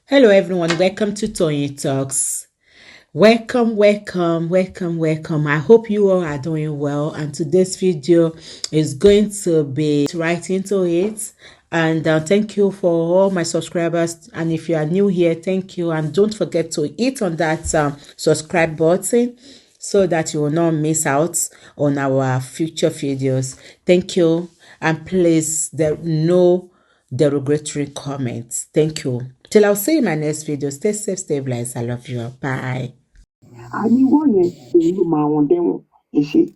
Hello everyone, welcome to Tony Talks. Welcome. I hope you all are doing well, and today's video is going to be right into it. And thank you for all my subscribers, and if you are new here, thank you, and don't forget to hit on that subscribe button so that you will not miss out on our future videos. Thank you, and please no derogatory comments. Thank you. Till I'll see you in my next video. Stay safe, stay blessed. I love you. Bye. Àníwọ̀ yẹn òun ló máa wọn dẹ́wọ̀n ẹ ṣe.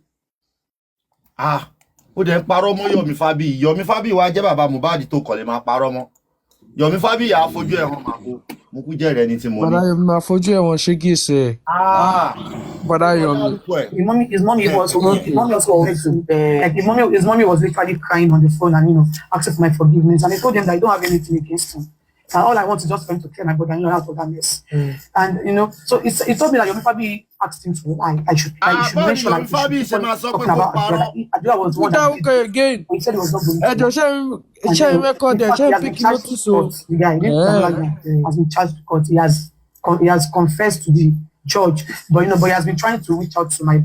Ó dẹ̀ ń parọ́ mọ́ Yomi Fabiyi wá jẹ́ bàbá Mohbad tó kọ̀ lè máa parọ́ mọ́. Yomi Fabiyi àfojú ẹ̀ hàn máa mo kú jẹ́rìí ẹni tí mo ní. Bàdá Yomi máa fojú ẹ̀ wọ́n ṣe gèsè. Bàdá Yomi. His mommy was literally crying on the phone and asking for my forgiveness, and I told them that I don't have anything against him. And all I want is just for him to clear my brother out of that mess. And so he told me that Yomi Fabiyi asked him to lie. I should mention that talking about Adua was the one that did it. Again. He said he was not going to. Ṣé record ẹ̀ ṣé pick notice o. The guy has been charged to court. He has confessed to the judge, but he has been trying to reach out to my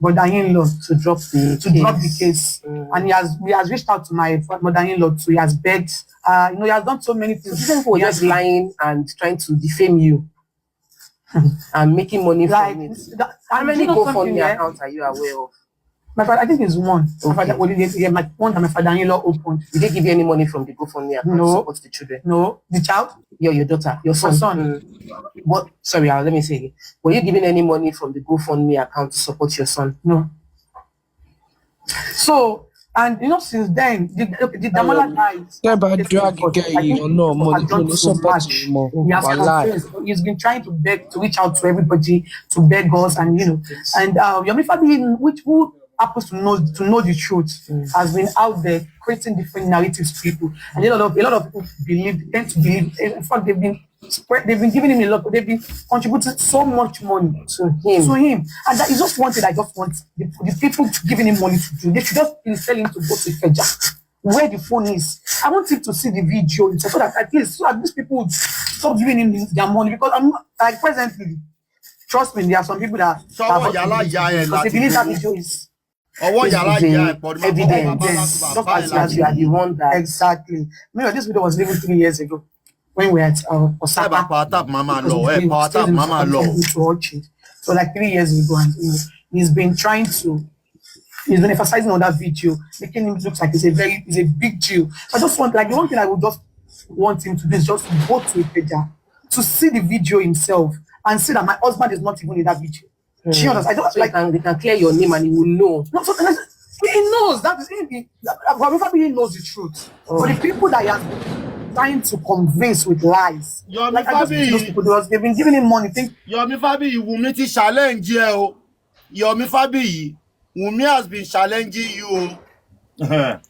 mother-in-law to drop the case. And he has reached out to my mother-in-law too. He has begged. He has done so many things. People were just lying and trying to defame you and making money from it. How many GoFundMe accounts are you aware of? My father, I think it's one. Okay. My one that my father-in-law opened. Did they give you any money from the GoFundMe account to support the children? No. The child? Your daughter, your son. What? Sorry, let me say again. Were you giving any money from the GoFundMe account to support your son? No. So, and since then, the Damola guys. Tẹ́ bá drag èèyàn náà mọ́ ní kò ní support mọ́. He's been trying to beg, to reach out to everybody, to beg us, and and Yomi Fabiyi, who happens to know the truth, has been out there creating different narratives to people, and a lot of people tend to believe. In fact, they've been giving him a lot. They've been contributing so much money to him, and that is just one thing I just want the people giving him money to do. They should just please tell him to go to Ikeja, where the phone is. I want him to see the video so that at least these people would stop giving him their money, because I'm like presently. Trust me, there are some people that they believe that video is. Evidence. Just as you are the one that exactly. This video was living 3 years ago when we were at Osaka. So like 3 years ago, and he's been emphasizing on that video, making him look like it's a big deal. I just want, like, the one thing I would just want him to do is just go to Ibeee.Ngbo to see the video himself and see that my husband is not even in that video. She understands. I don't so like they can clear your name and he will know. No, so he knows that he knows the truth. But the people that he has been trying to convince with lies, like those people, they've been giving him money. Yomi Fabiyi, Wunmi ti challenge you. Yomi Fabiyi, Wunmi has been challenging you. There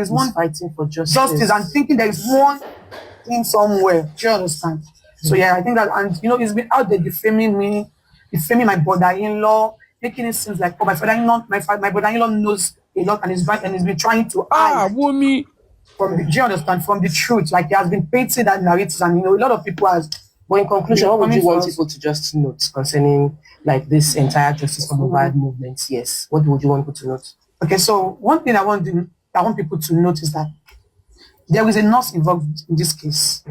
is one fighting for justice and thinking there is one thing somewhere. Do you understand? So yeah, I think that, and he's been out there defaming me. Defaming my brother-in-law, making it seem like my brother-in-law knows a lot and he's been trying to hide Wunmi from the truth. Like he has been painting that narrative, and a lot of people has. But in conclusion, what would you want people to just note concerning like this entire justice for Mohbad movement? Yes, what would you want people to note? Okay, so one thing I want people to note is that there is a nurse involved in this case.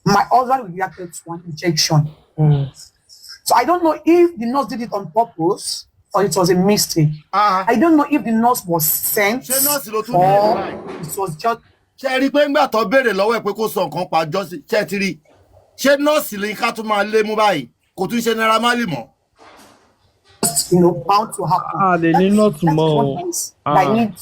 My husband reacted to an injection. So I don't know if the nurse did it on purpose or it was a mistake. I don't know if the nurse was sent or it was just. Ṣé pé ńgbà tó béèrè lọ́wọ́ ẹ̀ pé kó sọ nǹkan pa justice ṣé ti rí. Ṣé nọ́ọ̀sì lè ká tún máa lé mú báyìí kò tún ṣe Naira Marley mọ́. Bound to happen. They need not to know. I need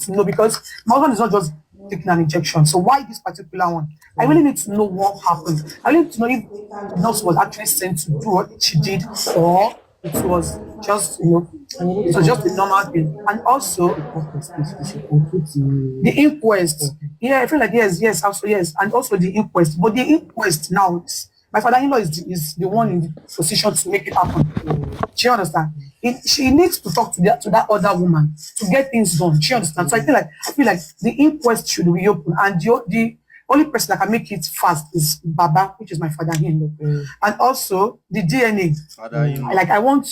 to know, because my husband is not just taking an injection. So why this particular one? I really need to know what happened. I need to know if the nurse was actually sent to do what she did, or it was just, it was just a normal thing. And also the inquest. Yeah, I feel like yes, also yes, and also the inquest. But the inquest now, my father-in-law is the one in the position to make it happen. Do you understand? She needs to talk to that other woman to get things done. Do you understand? So I feel like the inquest should reopen, and only person that can make it fast is Baba, which is my father-in-law. And also the DNA. Like I want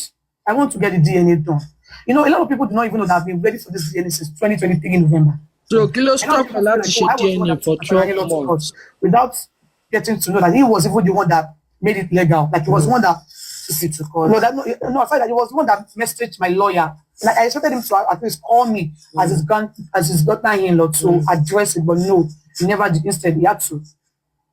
to get the DNA done. You know, a lot of people do not even know that I've been ready for this DNA since 2023 in November. So kí ló A lot of stop people feel láti like, ṣe oh, I was the one DNA that for took my 12 father-in-law to court months? without getting to know that he was even the one that made it legal. Like he was the one that took it to court. no, I felt that he was the one that messaged my lawyer. Like I expected him to at least call me as his daughter-in-law to address it, but no, he never did. Instead, he had to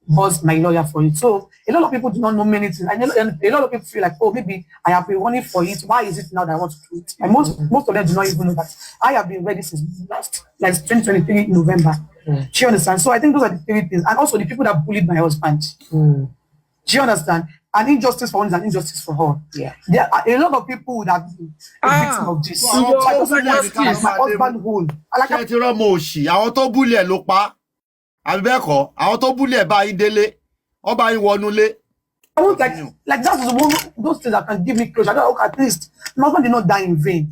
buzz my lawyer for it. So a lot of people do not know many things. And a lot of people feel like, oh, maybe I have been running for it. Why is it now that I want to do it? And most of them do not even know that I have been ready since last, like 2023 November. Do you understand? So I think those are the three things. And also the people that bullied my husband. Do you understand? An injustice for one is an injustice for all. Yeah. There are a lot of people would have been a victim of this. So àwọn My tó husband bully ẹ̀ ká my husband whole. Like ṣé ti rọ́mọ òṣì àwọn tó bully ẹ̀ ló pa àbí bẹ́ẹ̀ kọ́ àwọn tó bully ẹ̀ bá yín délé wọ́n bá yín wọnúlé. I want like that's one those things that can give me closure. I don't know, at least my husband did not die in vain.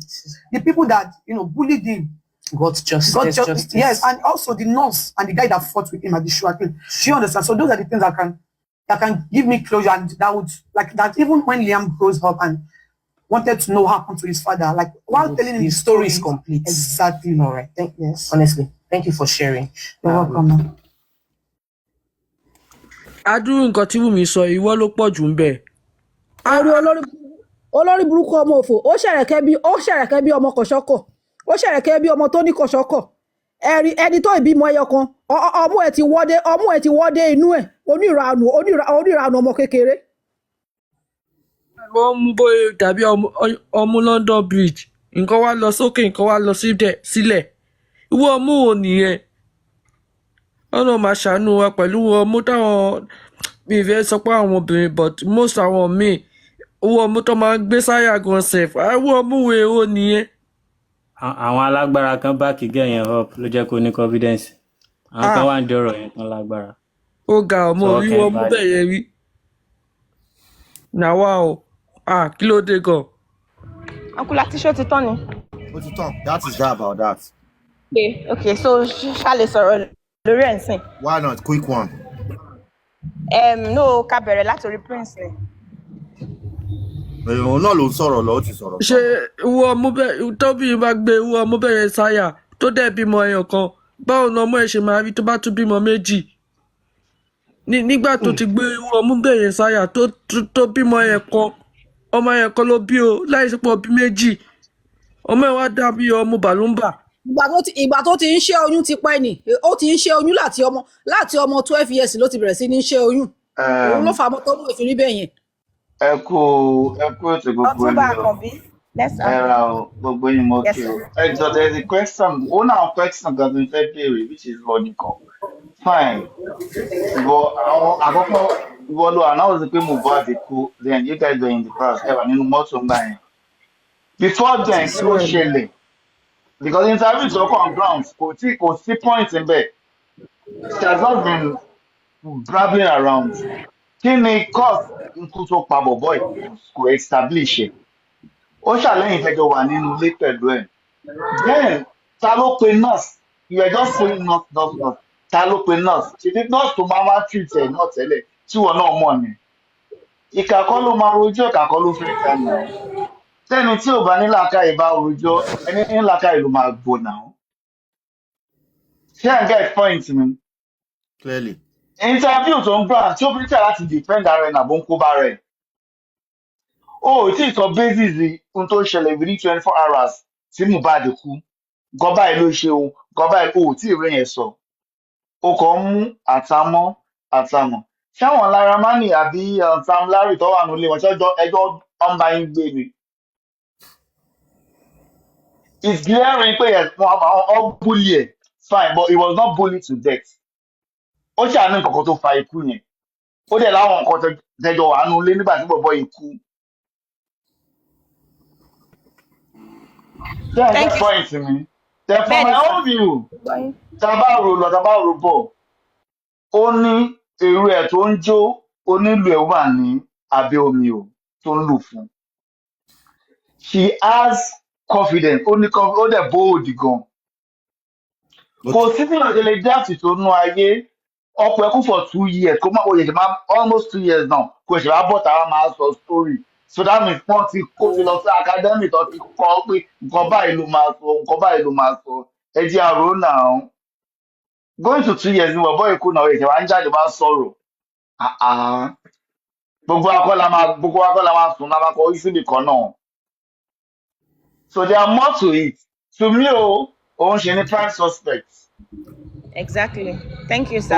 The people that bullied him got justice. Yes, and also the nurse and the guy that fought with him at the show. Do you understand? So those are the things that can give me closure, and that would like that even when Liam grows up and wanted to know what happened to his father, like while telling him the story is complete. Exactly. All right. Yes. Honestly, thank you for sharing. You're welcome. Adúrú nǹkan tí Wunmi sọ ìwọ ló pọ̀ jù ń bẹ̀. Àrùn olórí burúkú ọmọ òfò ó ṣẹ̀rẹ̀kẹ́ bí ọmọ kọ̀ṣọ́kọ̀ ó ṣẹ̀rẹ̀kẹ́ bí ọmọ tó ní kọ̀ṣọ́kọ̀ ẹni tó ìbímọ ẹyọ kan ọmú ẹ̀ ti wọ́dé inú ẹ̀ onírànù ọmọ kékeré. Wọ́n mú bóyá dàbí ọmú London Bridge nǹkan wá lọ sókè nǹkan wá lọ sílẹ̀ ìwọ ọmú wo nìyẹn ọ̀nà máa ṣàánú wa pẹ̀lú ọmú táwọn mi ìfẹ́ sọ pé àwọn obìnrin but most àwọn míì owó ọmú tó máa ń gbé sáyà gan sef àwọn ọmú wo èwo nìyẹn. Àwọn alágbára kan bá kìgẹ́ yẹn up ló jẹ́ kó ní confidence àwọn kan wá ń dọ̀rọ̀ yẹn kan lágbára. Ó ga ọmọ orí ọmú bẹ̀yẹ rí nàwa o kí ló dé gan. Uncle Atisho ti tán ni. Ó ti tán. That is that about that. Okay, so ṣá lè sọ̀rọ̀ lórí ẹ̀ ń sìn. Why not? Quick one. No, ká bẹ̀rẹ̀ látòrí Prince ni. Òun náà ló ń sọ̀rọ̀ lọ ó ti sọ̀rọ̀. Ṣé ìwọ ọmú tóbi bá gbé ìwọ ọmú bẹ̀yẹ sáyà tó dẹ̀ bímọ ẹyọ kan báwo ni ọmọ ẹ̀ ṣe máa rí tó bá tún bímọ méjì nígbà tó ti gbé ìwọ ọmú bẹ̀yẹ sáyà tó bímọ ẹyọ kan ọmọ ẹyọ kan ló bí o láì sí pọ̀ bí méjì ọmọ ẹ̀ wá dàbí ọmọ bàlúmbà. Ìgbà tó ti ń ṣe oyún ti pẹ́ ni ó ti ń ṣe oyún láti ọmọ 12 years ló ti bẹ̀rẹ̀ sí ní ṣe oyún òun ló fà á mọ́ tó mú ìfìrí bẹ́ẹ̀ yẹn. ẹ kú ètò gbogbo Ọ̀túnba Àkànbí ẹ̀rà o gbogbo yín mo kí o ẹ jọ there is a question ó náà question kan tó ń fẹ́ béèrè which is logical fine ìwọ àwọn àkọ́kọ́ ìwọ ló announce pé Mohbad kú then you guys were in the class ẹ wà nínú mọ́tò ńgbà yẹn before then kí ló ṣẹlẹ̀ because interview tó kàn ground kò sí point in bẹ́ẹ̀ she has not been brabbling around kí ni cause ikú tó pa bọ̀bọ̀ kò establish ẹ̀ ó ṣàlẹ́yìn fẹjọ́ wà nínú ilé pẹ̀lú ẹ̀ then ta ló pe nurse you were just saying nurse ta ló pe nurse ṣètì nurse tó máa wá treat ẹ̀ náà tẹ́lẹ̀ tí wọn náà mọ̀ ni ìkà kọ́ ló máa rojọ́ ìkà kọ́ ló fẹ́ ta nà ó tẹ́ni tí ò bá ní làákàyè bá rojọ́ ẹni ní làákàyè ló máa gbò nà ó ṣé ẹ̀ ń get point mi. Clearly. Interview tó ń gbà tí ó bí tẹ̀ láti defend ara ẹ̀ nàbó ń kó bá rẹ̀ ó tí ì sọ basis ohun tó ṣẹlẹ̀ within 24 hours tí Mohbad kú gọba ẹ̀ ló ṣe o gọba ẹ̀ ó tí ì rí yẹn sọ ó kàn ń mú àtàmọ́ ṣé àwọn Naira Marley àbí Sam Larry tó wà nílé wọn ẹjọ́ ọmọ yín gbé ni it's glaring pé ọ bully ẹ̀ fine but it was not bullied to death ó ṣàánú nǹkan kan tó fa ikú yẹn ó dẹ̀ láwọn nǹkan tẹjọ wà nínú ilé nígbà tí bọ̀bọ̀ yìí kú. Thank you. Point mi. Then for my own view, tabaro lọ tabaro bọ̀, ó ní èrò ẹ̀ tó ń jó onílù ẹ̀ wà ní abẹ́ omi o tó ń lù fún. She has confidence, ó dẹ̀ bold gan. Kò sí bí ọ̀dẹ̀ lè dá àtìtò nú ayé ọkọ ẹkún for 2 years kó má kó yẹ máa almost 2 years now kó ṣe máa bọ̀ táwa máa sọ story so that means wọ́n ti kó ti lọ sí academy tó ti kọ́ pé nǹkan báyìí ló máa sọ nǹkan báyìí ló máa sọ ẹ jẹ́ àrò náà going to 2 years ni bọ̀bọ́ ikú náà èdè wa ń jáde máa sọ̀rọ̀ gbogbo akọ́lá máa sùn náà máa kọ síbi kan náà so there are more to it to me òun ṣe ní prime suspect. Exactly. Thank you, sir.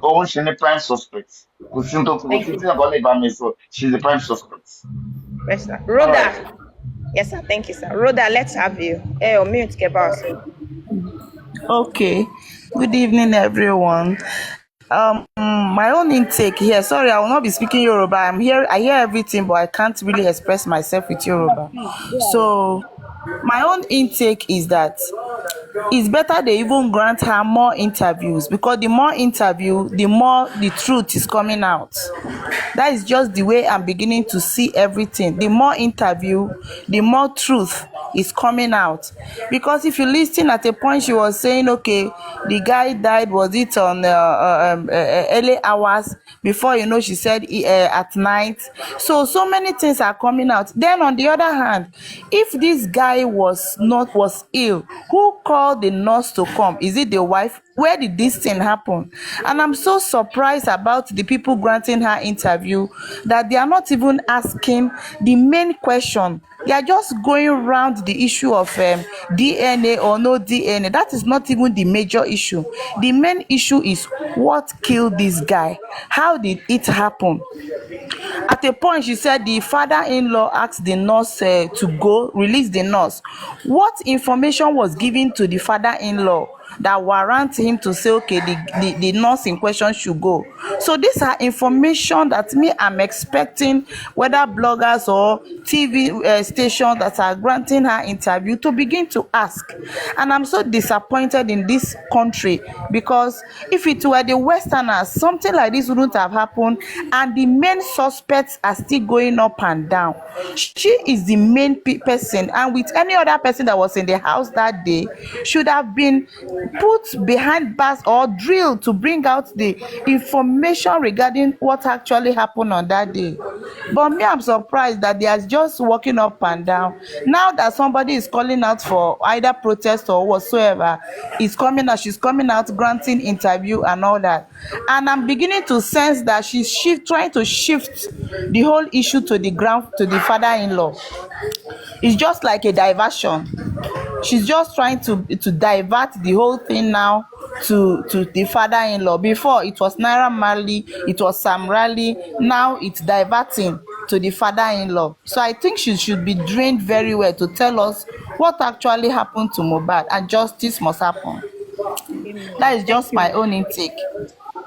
òun ṣe ní prime suspect kò sí tí nǹkan lè bá mi sọ she's the prime suspect. Yes, sir. Rhoda. Right. Yes, sir. Thank you, sir. Rhoda, let's have you. Mute Kebao. Okay. Good evening, everyone. My own intake here. Sorry, I will not be speaking Yoruba. I hear everything, but I can't really express myself with Yoruba. So, my own intake is that it's better they even grant her more interviews, because the more interview, the more the truth is coming out. That is just the way I'm beginning to see everything. The more interview, the more truth is coming out. Because if you listen at a point, she was saying, okay, the guy died, was it on early hours? Before you know, she said at night. So many things are coming out. Then on the other hand, if this guy was ill, who called the nurse to come? Is it the wife? Where did this thing happen? And I'm so surprised about the people granting her interview that they are not even asking the main question. They are just going around the issue of DNA or no DNA. That is not even the major issue. The main issue is what killed this guy. How did it happen? At a point, she said the father-in-law asked the nurse to go, release the nurse. What information was given to the father-in-law that warrant him to say, okay, the nurse in question should go? So these are information that I'm expecting whether bloggers or TV stations that are granting her interview to begin to ask. And I'm so disappointed in this country, because if it were the Westerners, something like this wouldn't have happened, and the main suspects are still going up and down. She is the main person, and with any other person that was in the house that day should have been put behind bars or drilled to bring out the information regarding what actually happened on that day. But me, I'm surprised that they are just walking up and down. Now that somebody is calling out for either protest or whatsoever, she's coming out granting interview and all that. And I'm beginning to sense that she's trying to shift the whole issue to the ground, to the father-in-law. It's just like a diversion. She's just trying to divert the whole thing now to the father-in-law. Before it was Naira Marley, it was Sam Raleigh. Now it's diverting to the father-in-law. So I think she should be trained very well to tell us what actually happened to Mohbad, and justice must happen. That is just my own intake.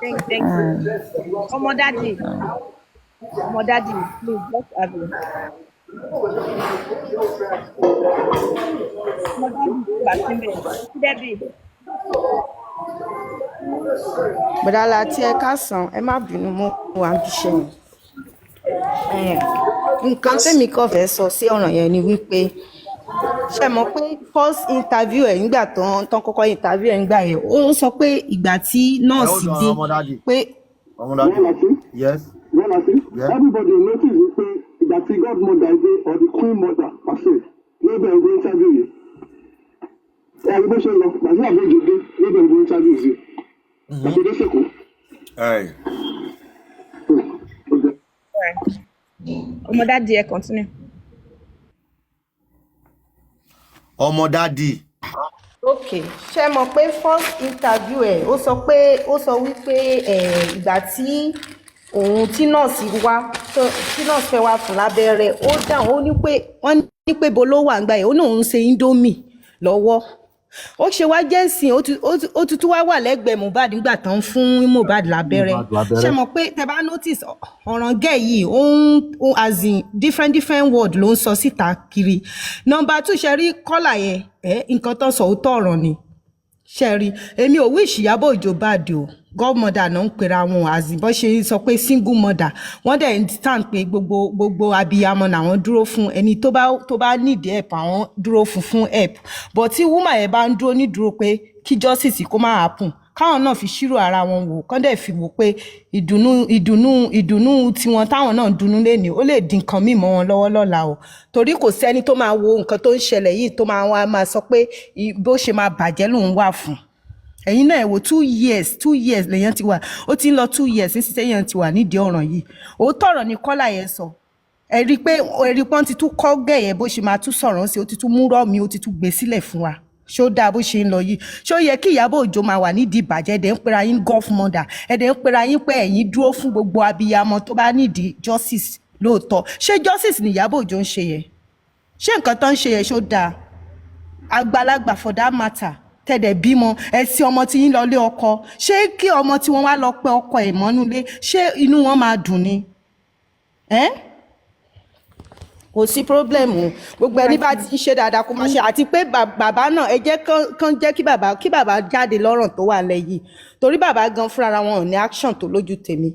Thank you. Daddy, please, let's have you. Bọ̀dá Láti ẹ káàsán, ẹ má bínú mọ́ wà ń bíṣẹ́ yẹn. Nǹkan tẹ́mi kọ́ fẹ́ sọ sí ọ̀ràn yẹn ni wípé ṣe mọ̀ pé first interview ẹ̀ nígbà tán kọ́kọ́ interview ẹ̀ nígbà yẹn ó sọ pé ìgbà tí nọ́ọ̀sì dé pé. Yes. Yeah. Everybody notice pé ìgbà tí godmother dé or the queen mother pàṣẹ lébẹ̀ ìwé interview yìí. Ẹ̀rí bó ṣe lọ gbàgbé àbójúdé lébẹ̀ ìwé interview yìí. Àtúndé ṣèkó. Daddy, continue. Daddy. Okay, ṣe mọ̀ pé first interview ẹ̀ ó sọ wípé ìgbà tí òun tí nọ́ọ̀sì fẹ́ wá fún lábẹ́rẹ́ ó dáhùn ó ní pé wọ́n ní pé bo ló wà ń gbà yẹn ó ní òun ṣe indomie lọ́wọ́ ó ṣe wá jẹ́ ìsìn ó tuntun wá wà lẹ́gbẹ̀ẹ́ Mohbad nígbà tán ń fún Mohbad lábẹ́rẹ́ ṣe mọ̀ pé tẹ́ bá notice ọ̀ràn gẹ̀ yìí ó ń as in different word ló ń sọ síta kiri. Number 2 ṣe rí kọ́là yẹn nǹkan tó sọ òótọ́ ọ̀rọ̀ ni ṣe rí èmi ò wish Ìyábọ̀ Òjó bad o godmother náà ń pera wọn àzìbọ́ ṣe sọ pé single mother wọ́n dẹ̀ ń stand pé gbogbo abiyamọ làwọn dúró fún ẹni tó bá need help àwọn dúró fún help, but tí woman yẹn bá ń dúró ní dúró pé kí justice kó má happen káwọn náà fi ṣírò ara wọn wò kán dẹ̀ fi wò pé ìdùnnú tiwọn táwọn náà dunnú lénìí ó lè di nǹkan míì mọ́ wọn lọ́wọ́ lọ́la o torí kò sẹ́ni tó máa wo nǹkan tó ń ṣẹlẹ̀ yìí tó máa sọ pé bó ṣe máa bàjẹ́ lòun wà fún ẹ̀yin náà ẹ wò 2 years lèèyàn ti wà ó ti ń lọ 2 years ní sísẹ́ yẹn ti wà nídìí ọ̀ràn yìí òótọ́ ọ̀rọ̀ ni Kọ́lá yẹn sọ ẹ̀rí pọ́n ti tún kọ́ gẹ̀yẹ́ bó ṣe máa tún sọ̀rọ̀ sí ó ti tún múrọ̀ mi ó ti tún gbé sílẹ̀ fún wa ṣó dáa bó ṣe ń lọ yìí ṣó yẹ kí Ìyábọ̀ Òjó máa wà nídìí ìbàjẹ́ ẹ̀dẹ̀ ń pera yín golf mother ẹ̀dẹ̀ ń pera yín pé ẹ̀yin dúró fún gbogbo abiyamọ tó bá nídìí justice lóòótọ́ ṣé justice ni Ìyábọ̀ Òjó ń ṣe yẹn ṣé nǹkan tó ń ṣe yẹn ṣó dáa àgbàlagbà for that matter tẹ̀dẹ̀ bímọ ẹ̀sìn ọmọ tí yín lọ lé ọkọ ṣé kí ọmọ tí wọ́n wá lọ pé ọkọ ẹ̀ mọ́núlé ṣé inú wọn máa dùn ni kò sí pírọ́blẹ̀mù gbogbo ẹni bá ti ń ṣe dáadáa kó máa ṣe àti pé bàbá náà ẹ jẹ́ kán jẹ́ kí bàbá jáde lọ́rọ̀ tó wà lẹ́yìn torí bàbá gan fúnra wọn ò ní action tó lójú tèmi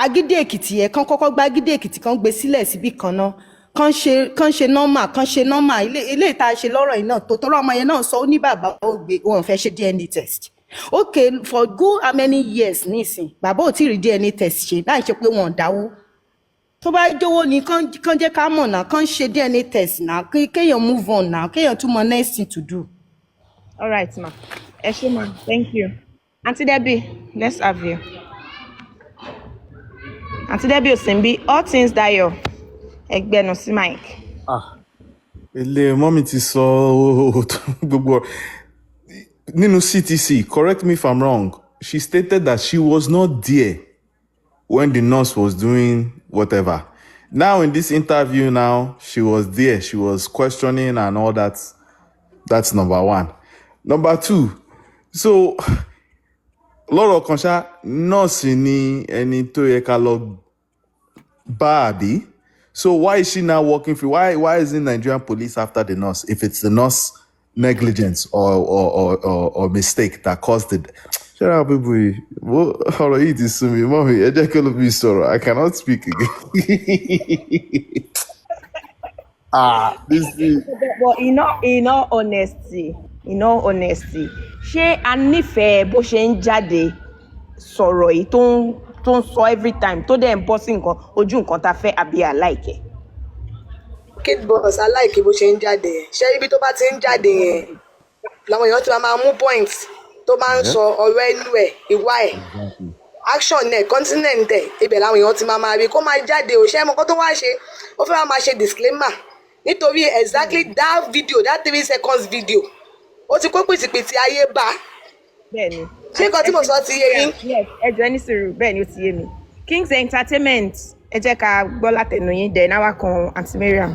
Agídí Èkìtì yẹn kán kọ́kọ́ gbá Agídí Èkìtì kán gbé sílẹ̀ síbì kan náà kán ṣe normal ilé ìta ṣe lọ́rọ̀ yìí náà tó tọ́rọ ọmọ yẹn náà sọ ó ní bàbá wọn fẹ́ ṣe DNA test okay for good how many years nísìn bàbá ò tí ì rí DNA test ṣe láì ṣe pé wọn ò dáwó tó bá jówó ni kán jẹ́ ká mọ̀ náà kán ṣe DNA test náà kéèyàn move on náà kéèyàn tún mọ next thing to do. All right, ma. Ẹ ṣé ma. Thank you. Aunty Debbie, let's have you. Aunty Debbie Osinbi, all things Dayo. Ẹgbẹ́nu sí Mike. Ilé mọ́mí ti sọ gbogbo nínú CTC, correct me if I'm wrong, she stated that she was not there when the nurse was doing whatever. Now in this interview now, she was there, she was questioning and all that. That's number one. Number two, so lọ́rọ̀ kan ṣá, nurse ni ẹni tó yẹ ká lọ bá àbí? So why is she now working for? Why isn't Nigerian police after the nurse if it's the nurse negligence or mistake that caused it? Shut up, baby. What eat this to me, mommy? I cannot speak again. This is. But in all honesty, ṣé a nífẹ̀ẹ́ bó ṣe ń jáde sọ̀rọ̀ yìí tó ń sọ every time tó dẹ̀ ń bọ́ sí nǹkan ojú nǹkan tá a fẹ́ àbí àláìkẹ́. Kid Boss aláìkí bó ṣe ń jáde yẹn ṣé ibi tó bá ti ń jáde yẹn làwọn èèyàn ti máa mú point tó máa ń sọ ọ̀rọ̀ ẹnu ẹ̀ ìwà ẹ̀ action ẹ̀ continent ẹ̀ ibẹ̀ làwọn èèyàn ti máa rí kó máa jáde ò ṣe é mọ́ kó tó wá ṣe ó fẹ́ máa ṣe disclaimer nítorí exactly that video that 3 seconds video ó ti kó pìtìpìtì ayé bá. Bẹ́ẹ̀ni. Ṣé nǹkan tí mo sọ ti yé yín? Ẹ jọ̀ọ́ ní sùúrù bẹ́ẹ̀ ni ó ti yé mi. Kings Entertainment ẹ jẹ́ ká gbọ́ látẹnu yín dẹ̀ náà wá kan Aunty Mariam.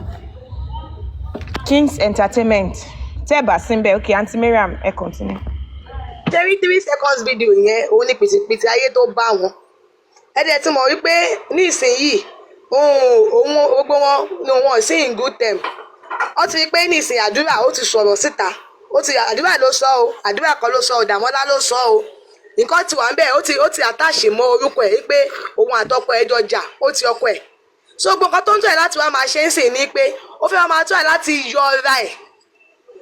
Kings Entertainment tẹ́ ẹ bá sí ń bẹ̀ okay Aunty Mariam ẹ continue. Ṣé 3 seconds video yẹn òun ni pìtìpìtì ayé tó bá wọn? Ẹ dẹ̀ ti mọ̀ wípé ní ìsinyìí òun gbogbo wọn ni wọn sí in good term. Ó ti rí pé ní ìsìn àdúrà ó ti sọ̀rọ̀ síta. Àdúrà ló sọ o àdúrà kan ló sọ o Dàmọ́lá ló sọ o nǹkan tí wà ń bẹ̀ ó ti àtàṣe mọ́ orúkọ ẹ̀ pé òun àtọkọ ẹ̀ jọjà ó ti ọkọ ẹ̀ so gbogbo nǹkan tó ń tọ́ ẹ̀ láti wá máa ṣe ń sìn ní pé ó fẹ́ máa tọ́ ẹ̀ láti yọ ara ẹ̀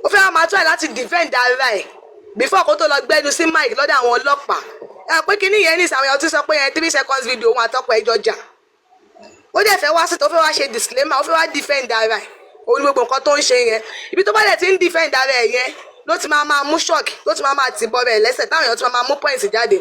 ó fẹ́ máa tọ́ ẹ̀ láti defend ara ẹ̀ before kó tó lọ gbẹ́nu sí mic lọ́dọ̀ àwọn ọlọ́pàá ẹ pé kí nìyẹn ní ìsàwọn èèyàn ti sọ pé 3 seconds video òun àtọkọ ẹ̀ jọjà ó dẹ̀ fẹ́ wá sí tó fẹ́ wá ṣe disclaimer ó fẹ́ wá defend ara ẹ̀ òun gbogbo nǹkan tó ń ṣe yẹn ibi tó bá dẹ̀ ti ń defend ara ẹ̀ yẹn ló ti máa mú ṣọ́ọ̀kì ló ti máa tì bọ́ rẹ̀ lẹ́sẹ̀ táwọn èèyàn ti máa mú pọ́ìntì jáde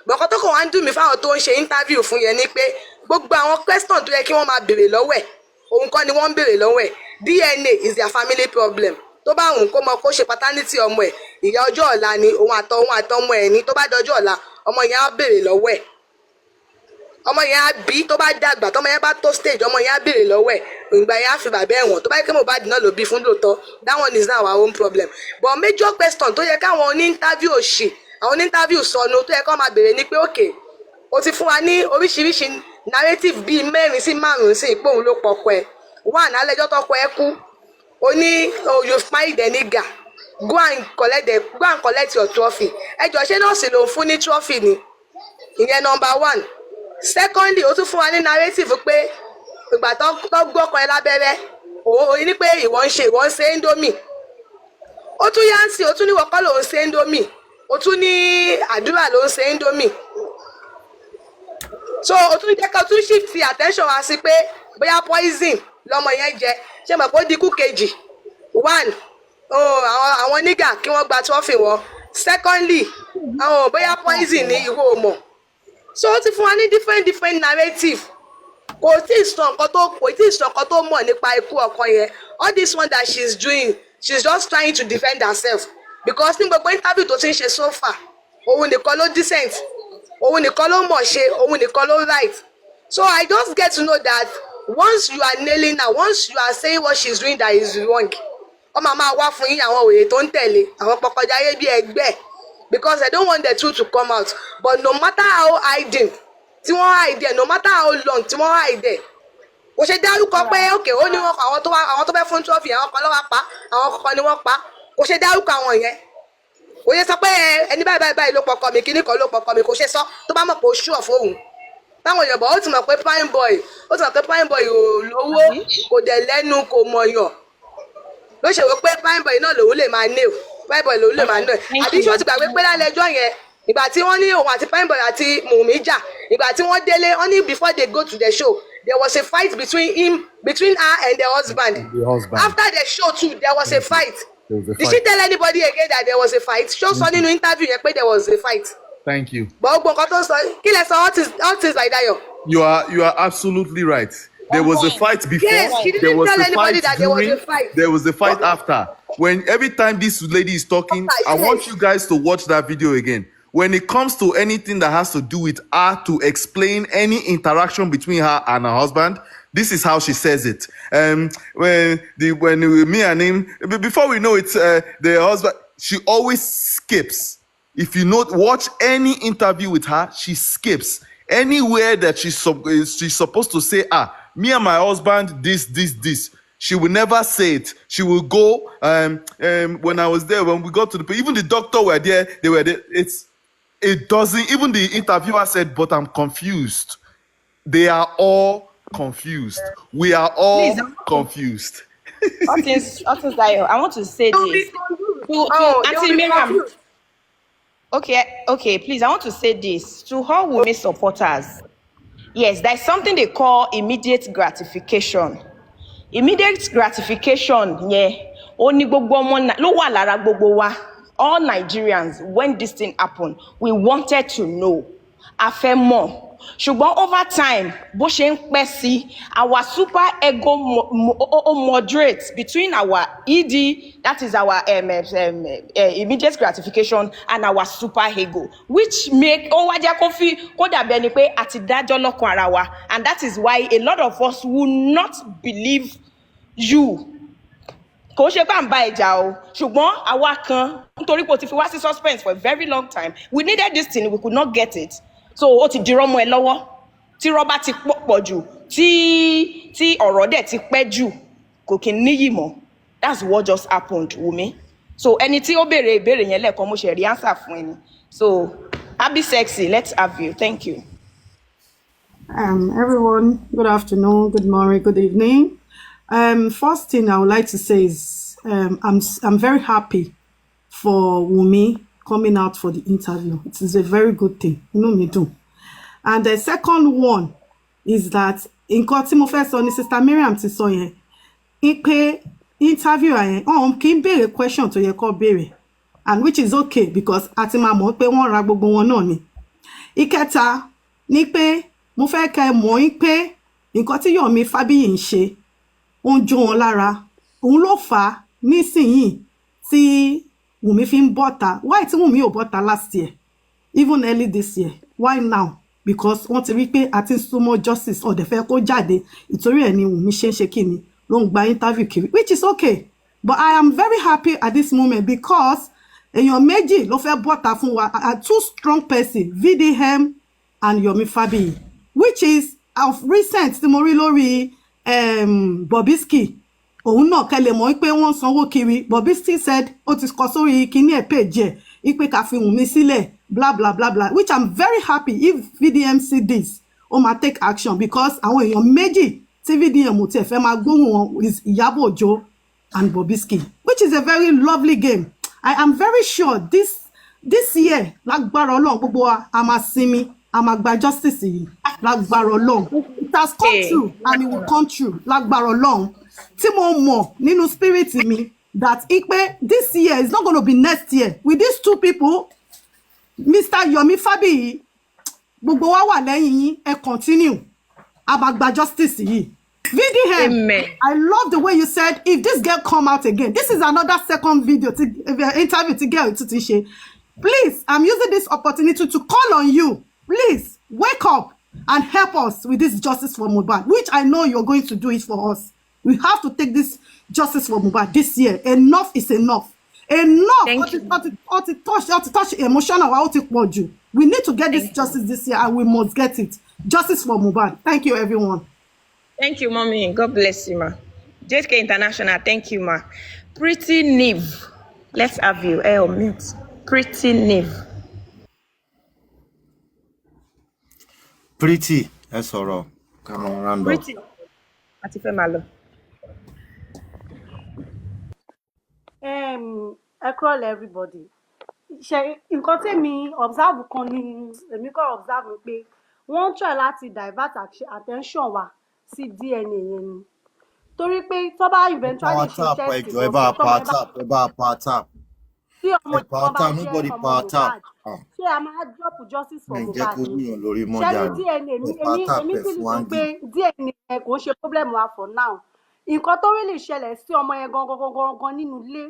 bọ̀kọ́ tó kàn wá ń dùn mí fáwọn tó ń ṣe interview fún yẹn ni pé gbogbo àwọn question tó yẹ kí wọ́n máa béèrè lọ́wọ́ ẹ̀ òun kọ́ ni wọ́n ń béèrè lọ́wọ́ ẹ̀ DNA is their family problem tó bá wùn kó mọ kó ṣe paternity ọmọ ẹ̀ ìyá ọjọ́ ọ̀la ni òun àtọmọ ẹ̀ ní tó bá dọjọ́ ọ̀la ọmọ yẹn á béèrè lọ́wọ́ ẹ̀ ọmọ yẹn á bí tó bá dàgbà tọmọ yẹn bá tó stage ọmọ yẹn á béèrè lọ́wọ́ ẹ̀ ìgbà yẹn á fi bàbá ẹ̀wọ̀n tó bá yẹ kí Mohbad náà ló bí fún lóòótọ́ that one is not our own problem but major question tó yẹ káwọn oní interview òṣì àwọn oní interview sọnù tó yẹ kó máa béèrè ni pé okay o ti fún wa ní oríṣiríṣi narrative bíi 4 sí 5 sí ipò òun ló pọkọ ẹ̀ one alẹ́jọ́ tọkọ ẹ̀ kú o ní you find the nigga go and collect your trophy ẹjọ́ ṣé nọ́ọ̀sì ló ń fún ní trophy ni ìyẹn number 1 secondly ó tún fún wa ní narrative pé ìgbà tó gbọ́kọ ẹ lábẹ́rẹ́ òun ní pé ìwọ ń ṣe indomie ó tún yá ń sìn ó tún ní wọ́kọ́ lòun ṣe indomie o tún ní àdúrà ló ń ṣe indomie so o tún jẹ́ ká tún shift attention wá sí pé bóyá poison lọmọ yẹn jẹ ṣé mọ̀ pé ó di ikú kejì one àwọn nígà kí wọ́n gba trophy wọn secondly bóyá poison ní ìwọ ò mọ̀ so ó ti fún wa ní different narrative kò tí ì sọ nǹkan tó mọ̀ nípa ikú ọkọ yẹn all this one that she's doing she's just trying to defend herself because ní gbogbo interview tó ti ń ṣe so far òun nìkan ló decent òun nìkan ló mọ̀ ṣe òun nìkan ló right so I just get to know that once you are nailing her once you are saying what she's doing that is wrong ọmọ máa wá fún yín àwọn òye tó ń tẹ̀lé àwọn pọkọjáyé bí ẹgbẹ́ because I don't want the truth to come out but no matter how hiding tí wọ́n hide no matter how long tí wọ́n hide kò ṣe dárúkọ pé òkè ó ní wọn àwọn tó fẹ́ fún trophy àwọn kan lọ́wọ́ pa àwọn kan ni wọ́n pa kò ṣe dárúkọ àwọn yẹn kò yẹ sọ pé ẹni báyìí ló pọkọ mi kíní kan ló pọkọ mi kò ṣe sọ tó bá mọ̀ pé ó ṣú ọ̀fọ̀ òun táwọn èèyàn bọ̀ ó ti mọ̀ pé prime boy ò lówó kò dẹ̀ lẹ́nu kò mọ̀yàn ló ṣe wò pé prime boy náà lòun lè máa nail prime boy lòun lè máa nail àbí ṣé o ti gbàgbé pé lálẹ́ ẹjọ́ yẹn ìgbà tí wọ́n ní òun àti prime boy àti Wunmi jà ìgbà tí wọ́n délé wọ́n ní before they go to the show there was a fight between her and the husband. After the show too there was a fight. Did she tell anybody again that there was a fight? Show sọ nínú interview yẹn pé there was a fight. Thank you. But gbogbo nǹkan tó sọ kí lẹ sọ all things like that yo. You are absolutely right. There was a fight before. Yes, she didn't tell anybody that there was a fight. There was a fight after. When every time this lady is talking, I want you guys to watch that video again. When it comes to anything that has to do with her to explain any interaction between her and her husband, this is how she says it. When me and him, before we know it, the husband, she always skips. If you watch any interview with her, she skips anywhere that she's supposed to say, me and my husband, this. She will never say it. She will go. When I was there, when we got to even the doctor were there. They were there. It doesn't. Even the interviewer said, "But I'm confused." They are all confused. We are all confused. I want to say this to Auntie Miriam. Okay, please. I want to say this to all Wunmi supporters. Yes, there's something they call immediate gratification. Immediate gratification, yeah. Only gbogbo ọmọ ló wà lára gbogbo wa. All Nigerians, when this thing happened, we wanted to know. A fẹ́ mọ̀. Ṣùgbọ́n over time, bó ṣe ń pẹ́ sí, our super ego moderates between our ED, that is our immediate gratification, and our super ego, which make wá jẹ́ kó fi kó dàbí ẹni pé àti dájọ́ lọ́kàn ara wa, and that is why a lot of us will not believe you. Kò ṣe pé à ń bá ẹja o, ṣùgbọ́n àwa kan nítorí pé o ti fi wá sí suspense for a very long time. We needed this thing, we could not get it. So ó ti dirọ́ mọ́ ẹ lọ́wọ́ tí rọ́bà ti pọ̀ jù tí ọ̀rọ̀ dẹ̀ ti pẹ́ jù kò kí n níyì mọ́. That's what just happened, Wunmi. So ẹni tí ó béèrè ìbéèrè yẹn lẹ́ẹ̀kan mo ṣe rí answer fún ẹni. So Abi Sexy, let's have you. Thank you. Everyone, good afternoon, good morning, good evening. First thing I would like to say is I'm very happy for Wunmi coming out for the interview. It is a very good thing. You know me too. And the second one is that nǹkan tí mo fẹ́ sọ ni Sister Miriam ti sọ yẹn. Ipe interview yẹn, kì í béèrè question tó yẹ kó béèrè. And which is okay because a ti máa mọ̀ pé wọ́n ra gbogbo wọn náà ni. Ìkẹta ni pé mo fẹ́ kẹ́ mọ̀ pé nǹkan tí Yomi Fabiyi ń ṣe ó ń jó wọn lára. Òun ló fà á nísìnyìí tí Wunmi fi ń bọ́ta. Why tí Wunmi ò bọ́ta last year? Even early this year. Why now? Because wọ́n ti rí pé àti súnmọ́ justice ọ̀dẹ̀ fẹ́ kó jáde. Ìtorí ẹ̀ ni Wunmi ṣe ń ṣe kíni ló ń gba interview kiri. Which is okay. But I am very happy at this moment because èèyàn méjì ló fẹ́ bọ́ta fún wa. Two strong person, VDM and Yomi Fabiyi. Which is of recent tí mo rí lórí Bobrisky. Òun náà kẹ́lẹ̀ mọ̀ pé wọ́n sanwó kiri. Bobrisky said ó ti kọ sórí kíní ẹ̀ page ẹ̀ ipe ká fi Wunmi sílẹ̀ blah blah blah blah, which I'm very happy if VDM see this ó máa take action because àwọn èèyàn méjì tí VDM ò tiẹ̀ fẹ́ máa gbóhùn wọn is Iyabo Ojo and Bobrisky, which is a very lovely game. I am very sure this this year lágbára Ọlọ́run gbogbo wa a máa sinmi a máa gba justice yìí lágbára Ọlọ́run. It has come true and it will come true lágbára Ọlọ́run. Tí mo mọ̀ nínú spirit mi that ipe this year is not going to be next year with these two people, Mr. Yomi Fabiyi, gbogbo wa wà lẹ́yìn yín, ẹ continue a máa gba justice yìí. VDM, Amen. I love the way you said if this girl come out again. This is another second video interview to get to Tisha. Please, I'm using this opportunity to call on you. Please wake up and help us with this justice for Mohbad, which I know you're going to do it for us. We have to take this justice for Mohbad this year. Enough is enough. Enough. Thank you. Touch emotional. We need to get this justice this year, and we must get it. Justice for Mohbad. Thank you, everyone. Thank you, mommy. God bless you, ma. JK International, thank you, ma. Pretty Nive, let's have you. Mute. Pretty Nive. Pretty, ẹ sọ̀rọ̀. Come on, round up. Pretty. Àti fẹ́ máa lọ. Ẹ kúrọ̀lẹ́ everybody. Ṣé nǹkan tèmi observe kan ni èmi kọ́ observe pé wọ́n try láti divert attention wa sí DNA yẹn ni. Torí pé tó bá eventually ṣe test ẹjọ́ ẹ bá pa tap. tí ọmọ ìkan bá nobody jẹ́ ọmọ power tap. Mohbad ṣé a máa drop justice for Ǹjẹ́ Mohbad kó ni? yíyan lórí Ṣé mọ́jà ní rẹ̀? DNA èmi sì ní pé DNA yẹn kò ń ṣe problem wa for now. Nǹkan tó really ṣẹlẹ̀ sí ọmọ yẹn gangan nínú ilé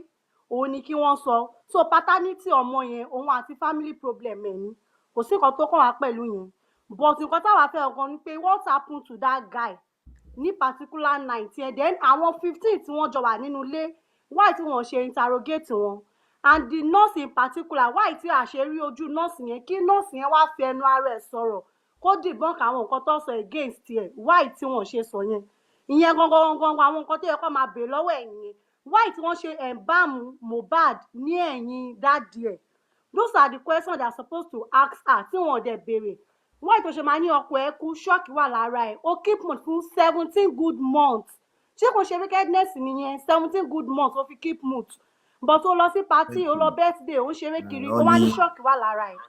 òun ni kí wọ́n sọ. So paternity ọmọ yẹn òun àti family problem ẹ̀ ni. Kò sí nǹkan tó kàn wá pẹ̀lú yẹn. But nǹkan táwa fẹ́ ọkàn ni pé what happened to that guy ní particular night yẹn, then àwọn 15 tí wọ́n jọ wà nínú ilé why tí wọ́n ṣe interrogate wọn, and the nurse in particular why tí a ṣe rí ojú nurse yẹn kí nurse yẹn wá fi ẹnu ara ẹ̀ sọ̀rọ̀ kó debunk àwọn nǹkan tó sọ against ẹ̀ why tí wọ́n ṣe sọ yẹn. Ìyẹn gangan àwọn nǹkan tó yẹ kó máa bèèrè lọ́wọ́ ẹ̀ nìyẹn. Why tí wọ́n ṣe embalm Mohbad ní ẹ̀yìn daddy ẹ̀. Those are the questions they are supposed to ask her tí wọ́n dẹ̀ béèrè. Why tó ṣe máa ní ọkọ ẹ̀ kú ṣọ́ọ̀kì wà lára ẹ̀ ó keep mood fún 17 good months. Ṣé kò ṣe wickedness nìyẹn 17 good months ó fi keep mood. But ó lọ sí party ó lọ birthday ó ń ṣeré kiri ó wá ní ṣọ́ọ̀kì wà lára ẹ̀.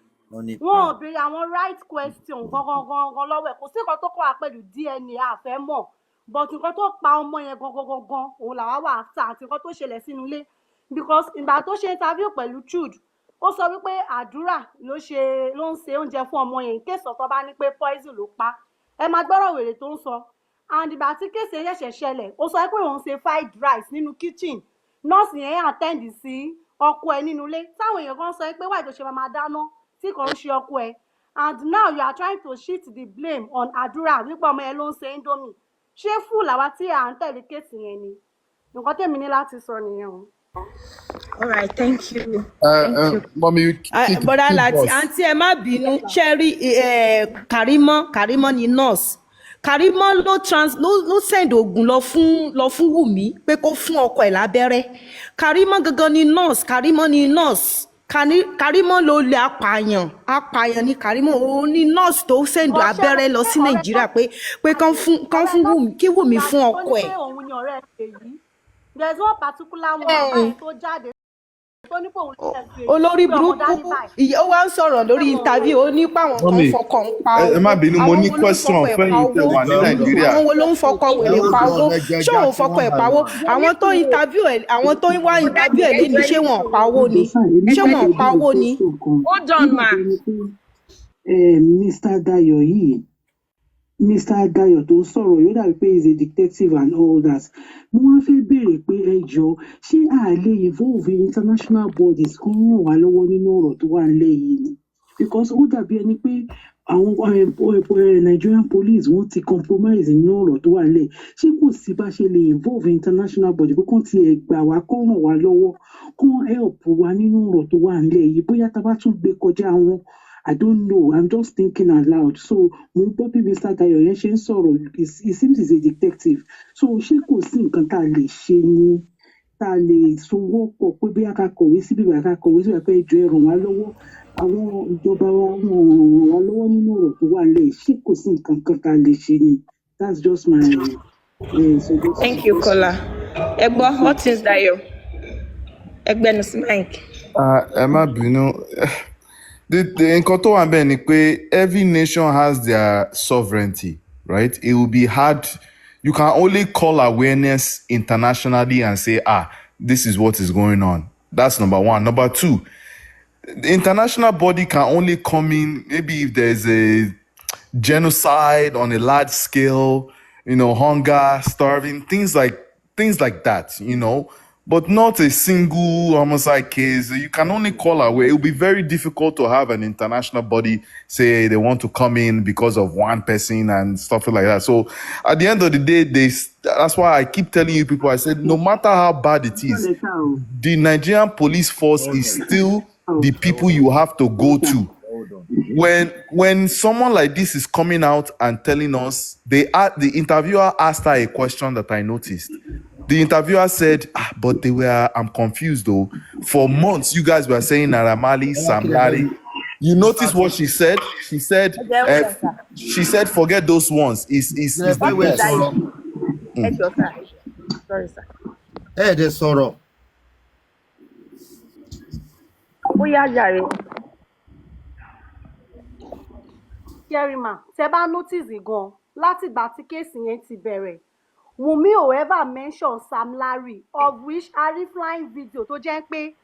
Wọ́n ò béèrè àwọn right question gangan lọ́wọ́ ẹ̀. Kò sí nǹkan tó kọ́ wa pẹ̀lú DNA àfẹ́ mọ̀. But nǹkan tó pa ọmọ yẹn gangan òun làwa wà after àti nǹkan tó ṣẹlẹ̀ sínú ilé. Because ìgbà tó ṣe interview pẹ̀lú Trude ó sọ wípé àdúrà ló ń ṣe oúnjẹ fún ọmọ yẹn kéèsì ọ̀tọ̀ bá ní pé poison ló pa. Ẹ máa gbọ́rọ̀ wèrè tó ń sọ. And ìgbà tí kéèsì ṣẹ̀ṣẹ̀ ṣẹlẹ̀ ó sọ pé òun ṣe fried rice nínú kitchen nọ́ọ̀sì yẹn attend sí ọkọ ẹ̀ nínú ilé táwọn èèyàn kan sọ pé wáyé tó ṣe máa dáná tí kò ń ṣe ọkọ ẹ̀. And now you are trying to shift the blame on àdúrà wípé ọmọ yẹn ló ń ṣe indomie. Ṣé fún làwa tí à ń tẹ̀lé kéèsì yẹn ni? Nǹkan tèmi ní láti sọ nìyẹn o. All right, thank you. Mommy, bọ́dá láti àǹtí ẹ má bínú ṣe rí Kàrímọ́ ni nurse. Kàrímọ́ ló send oògùn lọ fún Wùmí pé kó fún ọkọ ẹ̀ lábẹ́rẹ́. Kàrímọ́ gangan ni nurse. Kàrímọ́ ni nurse. Kàrímọ́ ló lè apààyàn ni Kàrímọ́ òun ni nurse tó send abẹ́rẹ́ lọ sí Nàìjíríà pé kán fún Wùmí kí Wùmí fún ọkọ ẹ̀. There's one particular one báyìí tó jáde tó ní pé òun lè ṣe olórí burúkú ó wá ń sọ̀rọ̀ lórí interview ó ní pàwọn kan fọkàn pa owó. ẹ má bínú mo ní question fẹ́yìn tẹ́ wà ní Nàìjíríà. àwọn wo ló ń fọkọ wèrè pa owó ṣé òun fọkọ ẹ̀ pa owó àwọn tó interview ẹ̀ àwọn tó wá interview ẹ̀ lẹ́nu ṣé wọ́n pa owó ni ṣé wọ́n pa owó ni. Hold on, ma. Mr. Dayo yìí Mr. Dayo tó sọ̀rọ̀ yóò dàbí pé he is a detective and all that. Mo wá fẹ́ béèrè pé ẹ jọ ṣé a lè involve international bodies kan ràn wá lọ́wọ́ nínú ọ̀rọ̀ tó wà nílẹ̀ yìí ni because ó dàbí ẹni pé àwọn Nigerian police wọ́n ti compromise nínú ọ̀rọ̀ tó wà nílẹ̀ ṣé kò sí bá ṣe lè involve international bodies pé kán tiẹ̀ gbà wá kán ràn wá lọ́wọ́ kán help wa nínú ọ̀rọ̀ tó wà nílẹ̀ yìí bóyá tá a bá tún gbé kọjá wọn. I don't know. I'm just thinking aloud. So, mo gbọ́ bí Mr. Dayo yẹn ṣe ń sọ̀rọ̀, he seems he's a detective. So, ṣé kò sí nǹkan tá a lè ṣe ni tá a lè sowọ́ pọ̀ pé bí a ká kọ̀wé síbi ìgbà ká kọ̀wé síbi ìgbà ìjọ ẹ ràn wá lọ́wọ́ àwọn ìjọba wa wọn ràn wá lọ́wọ́ nínú ọ̀rọ̀ tó wà lẹ̀ ṣé kò sí nǹkan kan tá a lè ṣe ni. That's just my Thank you, Kola. Ẹ gbọ́, what is Dayo? Ẹgbẹ́nu sí Mike. Emma Bruno, the nǹkan tó wà ńbẹ̀ ni pé every nation has their sovereignty, right? It will be hard. You can only call awareness internationally and say, this is what is going on. That's number one. Number two, the international body can only come in maybe if there's a genocide on a large scale, hunger, starving, things like that, but not a single homicide case. You can only call away. It will be very difficult to have an international body say they want to come in because of one person and stuff like that. So at the end of the day, that's why I keep telling you people, I said, no matter how bad it is, the Nigerian police force is still the people you have to go to. When someone like this is coming out and telling us, the interviewer asked her a question that I noticed. The interviewer said, but I'm confused though. For months, you guys were saying Naramali, Sam Larry. You notice what she said? She said, forget those ones. It's the best. Sorry, sir. Hey, there's sorrow. Kerima, tẹ́ bá notice gan látìgbà tí kéèsì yẹn ti bẹ̀rẹ̀. Wunmi ò ever mention Sam Larry, of which a rí flying video tó jẹ́ pé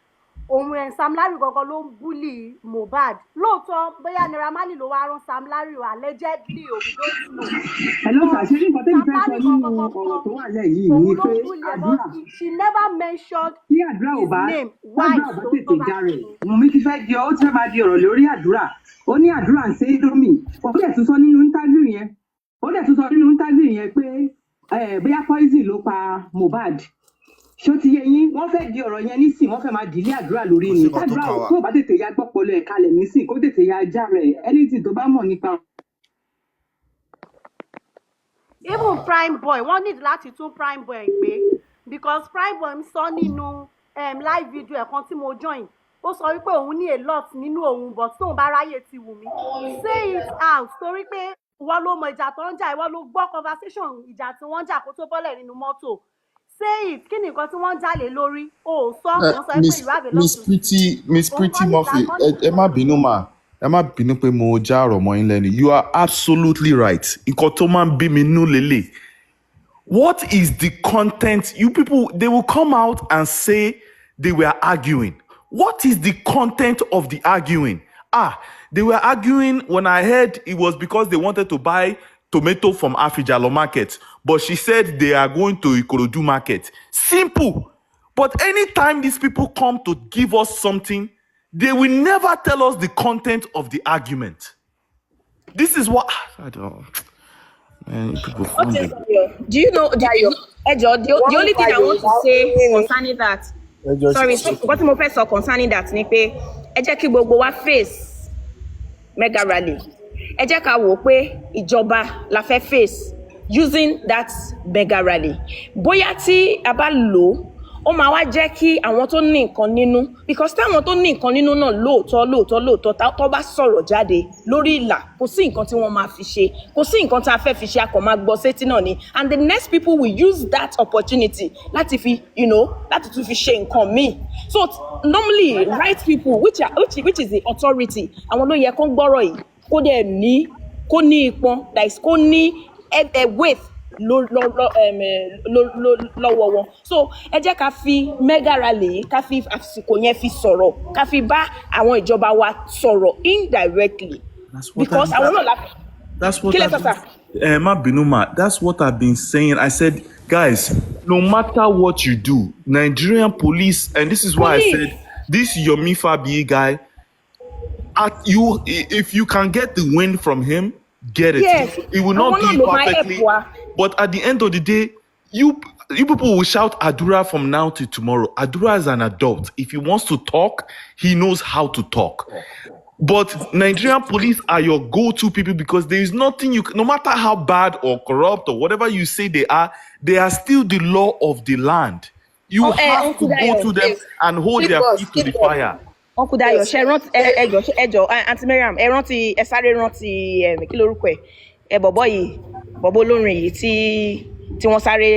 òun Sam Larry gangan ló ń bully Mohbad. Lóòótọ́ bóyá Naira Marley ló wá rán Sam Larry o, allegedly o, we don't know. Hello, àṣírí nǹkan tẹ́mi fẹ́ sọ nínú ọ̀rọ̀ tó wà lẹ̀ yìí ni pé àdúrà she never mentioned tí àdúrà ò his bá name. Why? tètè jarè Wunmi ti fẹ́ di ó ti fẹ́ máa di ọ̀rọ̀ lórí àdúrà. Ó ní àdúrà ń ṣe é dómì. Ó dẹ̀ tún sọ nínú interview yẹn pé bóyá poison ló pa Mohbad. Ṣó ti yé yín, wọ́n fẹ́ di ọ̀rọ̀ yẹn nísìn, wọ́n fẹ́ máa dìlé àdúrà lórí ni. Àdúrà tó bá tètè ya gbọ́pọlọ ẹ̀ kalẹ̀ nísìn, kó tètè ya ajá rẹ̀, anything tó bá mọ̀ nípa. Even Prime Boy, wọ́n need láti tún Prime Boy gbé, because Prime Boy sọ nínú live video ẹ̀kan tí mo join. Ó sọ wípé òun ní a lot nínú òun, but tóun bá ráyè ti Wunmi. Say it out, torí pé ìwọ ló mọ ìjà tó ń jà, ìwọ ló gbọ́ conversation ìjà tí wọ́n jà kó tó bọ́lẹ̀ nínú mọ́tò. Say it, kí ni nǹkan tí wọ́n jà lé lórí? O sọ, wọ́n sọ pé you have a lot to say. Miss Pretty Murphy, ẹ má bínú mà. Ẹ má bínú pé mo já ọ̀rọ̀ mọ́ yín lẹ́nu. You are absolutely right. Nǹkan tó máa ń bí mi nú lélẹ̀. What is the content? You people, they will come out and say they were arguing. What is the content of the arguing? They were arguing when I heard it was because they wanted to buy tomato from Afijalo market. But she said they are going to Ikorodu market. Simple. But anytime these people come to give us something, they will never tell us the content of the argument. This is what... I don't... Man, people do you know, Ejo, the only thing I want to say concerning that, what mo fẹ́ sọ concerning that ni pé ẹ jẹ́ kí gbogbo wa face mega rally. Ẹ jẹ́ ká wò pé ìjọba la fẹ́ face using that mega rally. Bóyá tí a bá lò ó máa wá jẹ́ kí àwọn tó ní nǹkan nínú, because táwọn tó ní nǹkan nínú náà lóòótọ́ tó bá sọ̀rọ̀ jáde lórí ìlà, kò sí nǹkan tí wọ́n máa fi ṣe, kò sí nǹkan tí a fẹ́ fi ṣe, a kò máa gbọ́ sétí náà ni, and the next people will use that opportunity láti fi, láti tún fi ṣe nǹkan míì. So normally right people which is the authority, àwọn ló yẹ kó gbọ́rọ̀ yìí, kó ní ipọn, that is kó ní weight lọ́wọ́ wọn. So ẹ jẹ́ ká fi mega rally, ká fi àsìkò yẹn fi sọ̀rọ̀, ká fi bá àwọn ìjọba wa sọ̀rọ̀ indirectly, because àwọn náà la. That's what that's what I've been saying. I said, guys, no matter what you do, Nigerian police, and this is why I said this Yourview guy, if you can get the win from him, get it. Yes. It will not do it perfectly. But at the end of the day, you people will shout Adura from now to tomorrow. Adura is an adult. If he wants to talk, he knows how to talk. But Nigerian police are your go-to people, because there is nothing no matter how bad or corrupt or whatever you say they are still the law of the land. You have to go to them and hold their feet to the fire. Uncle Dayo, ṣé rántí ẹjọ Aunty Mariam, ẹ sáré rántí kí lorúkọ ẹ bọ̀bọ̀ yìí, bọ̀bọ̀ olórin yìí tí tí wọ́n sáré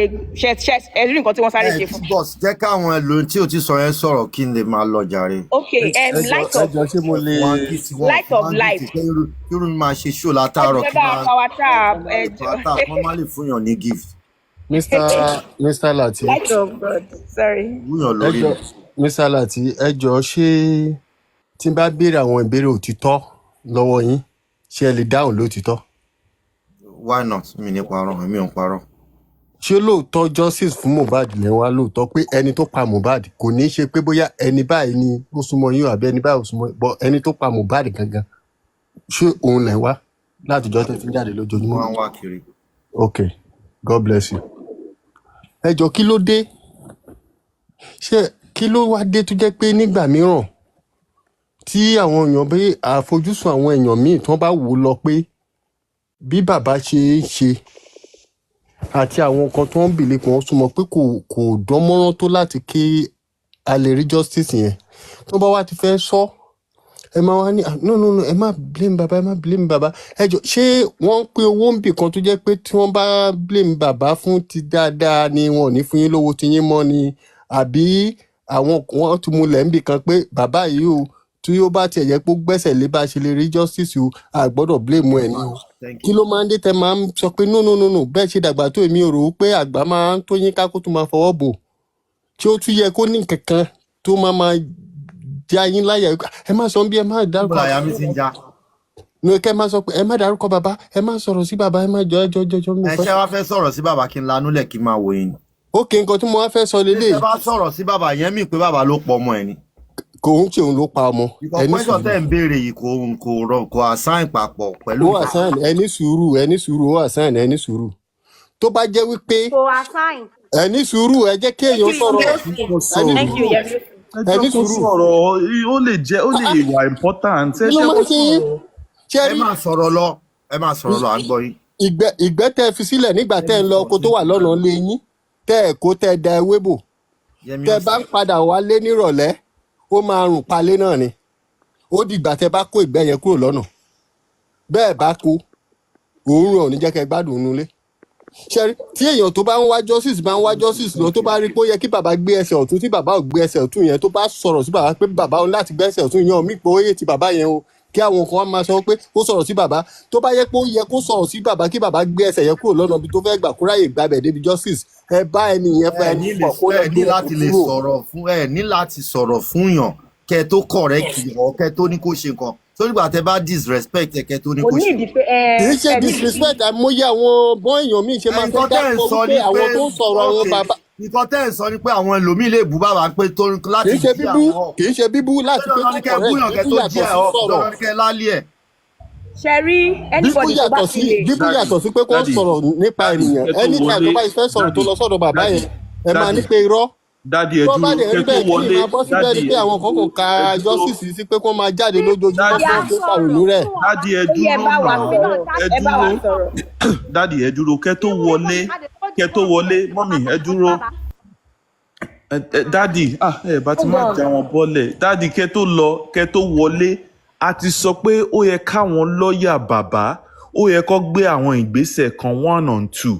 ẹ rí nǹkan tí wọ́n sáré ṣe tí fún. boss jẹ́ káwọn ẹlòmíì tí o ti sọ yẹn sọ̀rọ̀ kí n lè máa lọ jàre. Okay, light of ṣé mo lè light of life. Irú mi máa ṣe show látàárọ̀ kí máa power tap wọ́n má lè fún yàn ní gift. Mr. Lati. Light of God, sorry. Wúyàn lórí mi. Mr. Lati, ẹ jọ̀ọ́ ṣé tí n bá béèrè àwọn ìbéèrè òtítọ́ lọ́wọ́ yín ṣé ẹ lè dáhùn lótìtọ́? Why not? Mi ní parọ́, èmi ò ń parọ́. Ṣé lóòótọ́ justice fún Mohbad lẹ́ wá lóòótọ́ pé ẹni tó pa Mohbad kò ní í ṣe pé bóyá ẹni báyìí ni ó súnmọ́ yín àbí ẹni báyìí ò súnmọ́ bọ́ ẹni tó pa Mohbad gangan ṣé òun lẹ́ wá látijọ́ tẹ́ fi ń jáde lójoojúmọ́? Wọ́n wá kiri. Okay, God bless you. Ẹ jọ̀ọ́ kí ló dé? Ṣé kí ló wá dé tó jẹ́ pé nígbà mìíràn tí àwọn èèyàn bí àfojúsùn àwọn èèyàn míì tí wọ́n bá wò lọ pé bí bàbá ṣe ń ṣe àti àwọn nǹkan tó ń bìlẹ̀ pé wọ́n súnmọ́ pé kò dán mọ́rán tó láti kí a lè rí justice yẹn tó bá wá ti fẹ́ sọ ẹ máa wá ní no ẹ má blame bàbá ẹ jọ̀ọ́ ṣé wọ́n ń pín owó ń bì kan tó jẹ́ pé tí wọ́n bá blame bàbá fún ti dáadáa ni wọn ò ní fún yín lówó tí yín mọ́ ni àbí àwọn wọn ti múlẹ̀ ń bì kan pé bàbá yìí o tí ó bá tiẹ̀ yẹ pé ó gbẹ́sẹ̀ lé bá ṣe lè rí justice o a gbọ́dọ̀ blame ẹ̀ ní o kí ló máa ń dé tẹ máa ń sọ pé no bẹ́ẹ̀ ṣe dàgbà tó èmi ò rò ó pé àgbà máa ń tó yín ká kó tó máa fọwọ́ bò tí ó tún yẹ kó ní kankan tó máa já yín láyà ẹ má sọ bí ẹ má dárúkọ àyà mi ti ń já. ní kẹ́ ẹ má sọ pé ẹ má dárúkọ bàbá ẹ má sọ̀rọ̀ sí bàbá ẹ má jọ mi. ẹ ṣe wá fẹ́ sọ̀rọ̀ sí bàbá kí n lanúlẹ̀ kí n máa wò yín. ókè nǹkan tí mo wá fẹ́ sọ lélẹ̀. ṣé bá sọ̀rọ̀ sí bàbá yẹn mì pé bàbá ló pọ̀ ọmọ ẹ̀ ni. kò ń ṣe òun ló pa ọmọ. ìkọ̀pẹ́sọ̀ tẹ̀ ń béèrè yìí kò assign papọ̀ pẹ̀lú. ó assign ẹni sùúrù ó assign ẹni sùúrù tó bá jẹ́ wípé kò assign. ẹni sùúrù ẹ jẹ́ kéèyàn sọ̀rọ̀ ẹni sùúrù ó lè wà important. ẹ máa sọ̀rọ̀ lọ à ń gbọ́ yín. ìgbẹ́ tẹ́ fi sílẹ̀ nígbà tẹ́ ń lọ oko tó wà lọ́nà lé yín tẹ́ ẹ̀ kó tẹ́ da ewé bò tẹ́ bá ń padà wálé nírọ̀lẹ́ ó máa rùn palé náà ni ó dìgbà tẹ́ bá kó ìgbẹ́ yẹn kúrò lọ́nà bẹ́ẹ̀ bá kó òórùn ò ní jẹ́ kẹ́ gbádùn nulẹ̀ ṣẹ́rí tí èèyàn tó bá ń wá justice lọ tó bá rí pé ó yẹ kí bàbá gbé ẹsẹ̀ ọ̀tún tí bàbá ò gbé ẹsẹ̀ ọ̀tún yẹn tó bá sọ̀rọ̀ sí bàbá pé bàbá òun láti gbé ẹsẹ̀ ọ̀tún yẹn mí pé ó yẹ ti bàbá yẹn o kí àwọn kan máa sọ pé ó sọ̀rọ̀ sí bàbá tó bá yẹ pé ó yẹ kó sọ̀rọ̀ sí bàbá kí bàbá gbé ẹsẹ̀ yẹn kúrò lọ́nà ibi tó fẹ́ gbà kúráyè gbàbẹ̀ débi justice ẹ bá ẹni yẹn fẹ́ ẹni pọ̀ kó lè gbé kúrò. ẹ ní láti sọ̀rọ̀ fún yàn kẹ́ tó correct ọ kẹ́ tó ní kó ṣe nǹkan torí gbà tẹ́ bá disrespect ẹ kẹ́ tó ní kó ṣe. kì í ṣe disrespect àmúyẹ àwọn bọ́ èèyàn míì ṣe máa fẹ́ dákọ̀ wípé àwọn tó ń sọ̀rọ̀ àwọn bàbá. nǹkan tẹ́ ẹ̀ sọ ni pé àwọn ẹlòmíì lè bú bàbá pé tó láti jí àwọn. kì í ṣe bíbú láti pé tó correct bíbú yàtọ̀ sí sọ̀rọ̀. bíbú yàtọ̀ sí pé kó sọ̀rọ̀ nípa ènìyàn ẹni tí àjọba ìfẹ́ sọ̀rọ̀ tó lọ sọ́dọ̀ bàbá yẹn ẹ máa ní pé irọ́. Dádì ẹ dúró kẹ́ tó wọlé dádì pé àwọn kan kò ka justice sí pé kó máa jáde lójoojúmọ́ fún ọdún pàrọ̀lú rẹ̀. Dádì ẹ dúró dádì ẹ dúró kẹ́ tó wọlé mọ́mì ẹ dúró dádì ẹ bá ti máa já wọn bọ́lẹ̀ dádì kẹ́ tó wọlé a ti sọ pé ó yẹ káwọn lọ́ọ̀yà bàbá ó yẹ kó gbé àwọn ìgbésẹ̀ kan 1 on 2.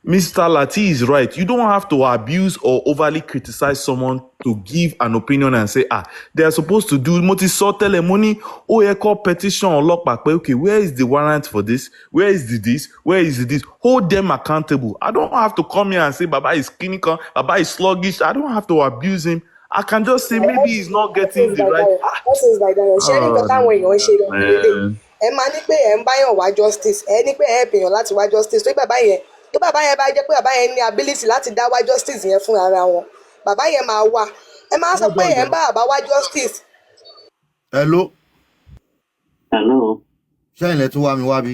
Mr. Lati is right. You don't have to abuse or overly criticize someone to give an opinion and say, they are supposed to do. Mo ti sọ tẹ́lẹ̀ mo ní ó yẹ kó petition ọlọ́pàá pé, okay, where is the warrant for this? Where is the this? Where is the this? Hold them accountable. I don't have to come here and say, Baba is clinical, Baba is sluggish. I don't have to abuse him. I can just say maybe he's not getting the right. ṣé nígbà táwọn èèyàn ń ṣe lọ ẹ máa ní pé ẹ ń báyàn wá justice ẹ ní pé ẹ bèèyàn láti wá justice tó bàbá yẹn bá jẹ́ pé bàbá yẹn ní ability láti dá wá justice yẹn fún ara wọn bàbá yẹn máa wá ẹ máa sọ pé ẹ ń bá bàbá wá justice. hello. ṣé ilẹ̀ tún wá mi wá bí.